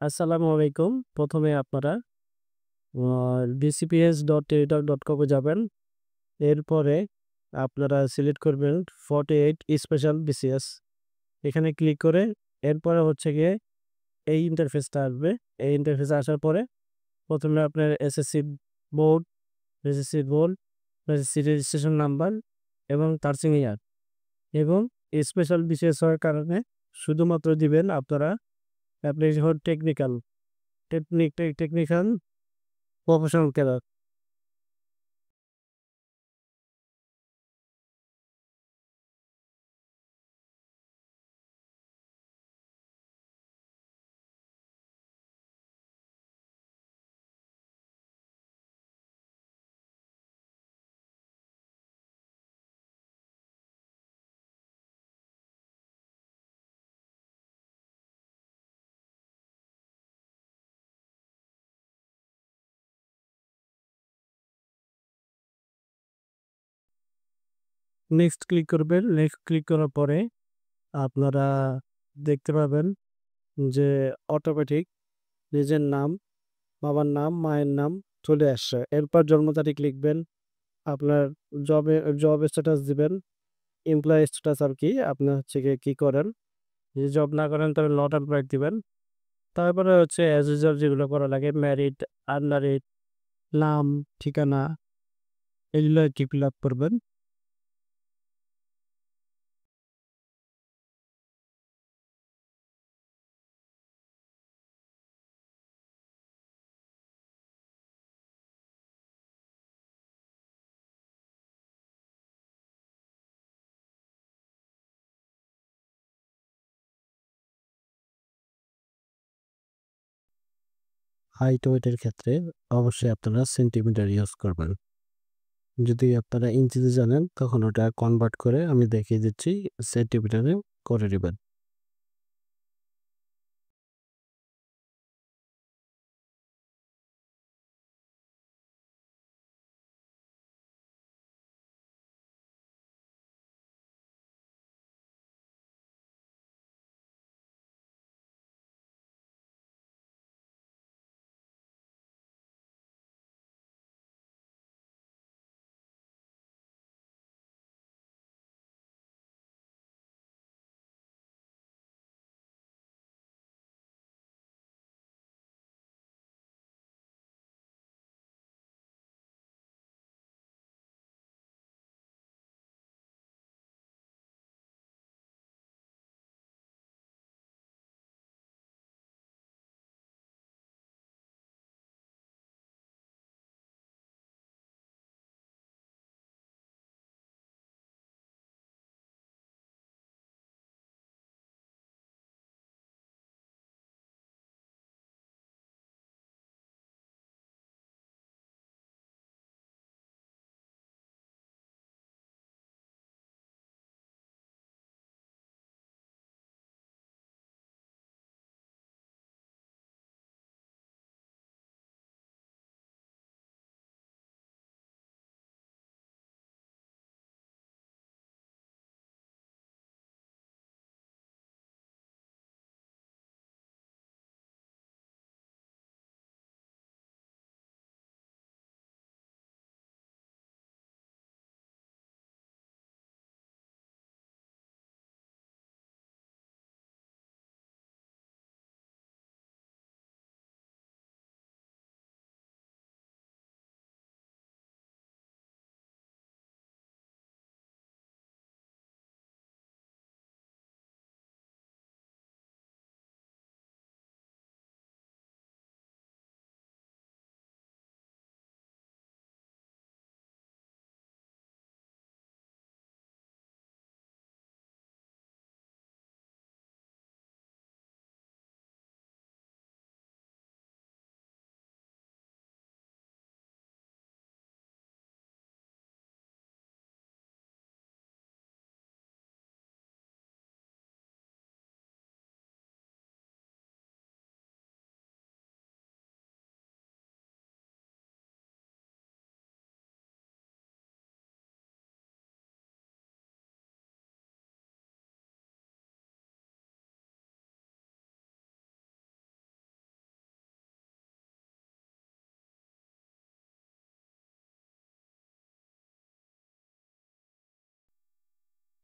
আসসালামু আলাইকুম। প্রথমে আপনারা bcps.twitter.com এ যাবেন। এরপরে আপনারা সিলেক্ট করবেন 48 স্পেশাল বিসিএস। এখানে ক্লিক করে এরপরে হচ্ছে গিয়ে এই ইন্টারফেসটা আসবে। এই ইন্টারফেসে আসার পরে প্রথমে আপনার board, board, SSC registration number এবং তার ইয়ার এবং স্পেশাল বিসিএস হওয়ার কারণে শুধুমাত্র দিবেন আপনারা application technical professional cadre. Next click করবেন। নেক্সট ক্লিক করার পরে আপনারা দেখতে পাবেন যে অটোমেটিক নিজের নাম, বাবার নাম, মায়ের নাম চলে আসছে। এরপর জন্ম তারিখ লিখবেন, আপনার জব স্ট্যাটাস দিবেন, এমপ্লয় স্ট্যাটাস আর কি, আপনি হচ্ছে গিয়ে কি করেন। যদি জব না করেন তাহলে নট এমপ্লয়েড দিবেন। তারপরে হচ্ছে অ্যাজ ইউজুয়াল যেগুলো করা লাগে, ম্যারিড, আনম্যারিড, নাম, ঠিকানা, এগুলো আর কি ফিল আপ করবেন। হাইট ওয়েটের ক্ষেত্রে অবশ্যই আপনারা সেন্টিমিটার ইউজ করবেন। যদি আপনারা ইঞ্চিতে জানেন তখন ওটা কনভার্ট করে আমি দেখিয়ে দিচ্ছি, সেন্টিমিটারে করে নেবেন।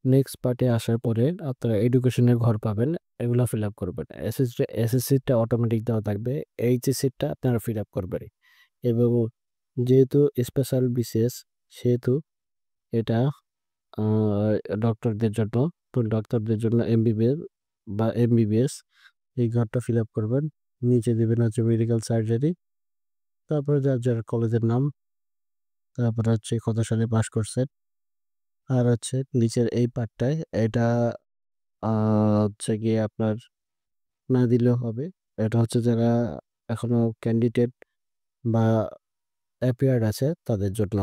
নেক্সট পার্টে আসার পরে আপনারা এডুকেশনের ঘর পাবেন, এগুলো ফিল আপ করবেন। এসএসসিটা অটোমেটিক দেওয়া থাকবে, এইচএসসিটা আপনারা ফিল আপ করবেন। এবং যেহেতু স্পেশাল বিসিএস, সেহেতু এটা ডক্টরদের জন্য, তো ডক্টরদের জন্য এমবিবিএস বা এমবিবিএস এই ঘরটা ফিল আপ করবেন। নিচে দেবেন হচ্ছে মেডিকেল সার্জারি, তারপরে যার যার কলেজের নাম, তারপরে হচ্ছে কত সালে পাস করছেন। আর হচ্ছে নিচের এই পার্টটায় এটা হচ্ছে গিয়ে আপনার না দিলেও হবে। এটা হচ্ছে যারা এখনো ক্যান্ডিডেট বা অ্যাপিয়ার্ড আছে তাদের জন্য।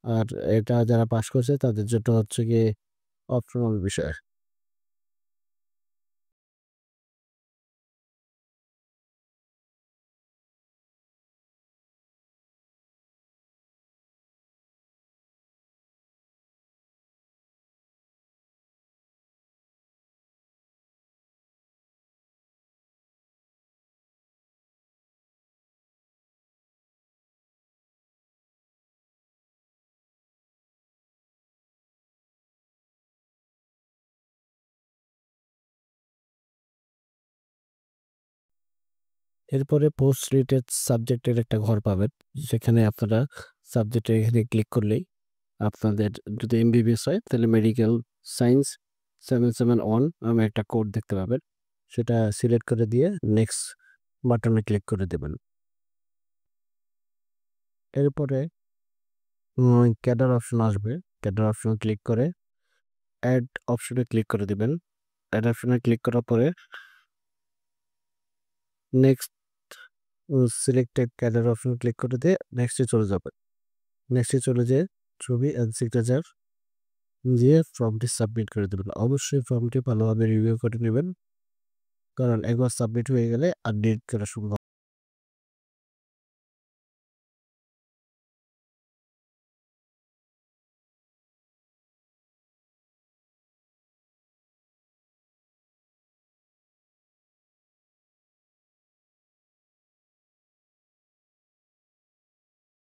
আর এটা যারা পাস করছে তাদের জন্য হচ্ছে গিয়ে অপশনাল বিষয়। এরপরে পোস্ট রিলেটেড সাবজেক্টের একটা ঘর পাবেন, সেখানে আপনারা সাবজেক্টে এখানে ক্লিক করলেই আপনাদের যদি এমবিবিএস হয় তাহলে মেডিকেল সায়েন্স 771 আমি একটা কোড দেখতে পাবেন, সেটা সিলেক্ট করে দিয়ে নেক্সট বাটনে ক্লিক করে দেবেন। এরপরে ক্যাডার অপশন আসবে, ক্যাডার অপশন ক্লিক করে অ্যাড অপশনে ক্লিক করে দিবেন। অ্যাড অপশনে ক্লিক করার পরে next selected cadre option click করে দিয়ে নেক্সটে চলে যাবে। নেক্সটে চলে যেয়ে ছবি অ্যান্ড সিগনেচার দিয়ে ফর্মটি সাবমিট করে দেবেন। অবশ্যই ফর্মটি ভালোভাবে রিভিউ করে নেবেন, কারণ একবার সাবমিট হয়ে গেলে আর ডিলিট করা সম্ভব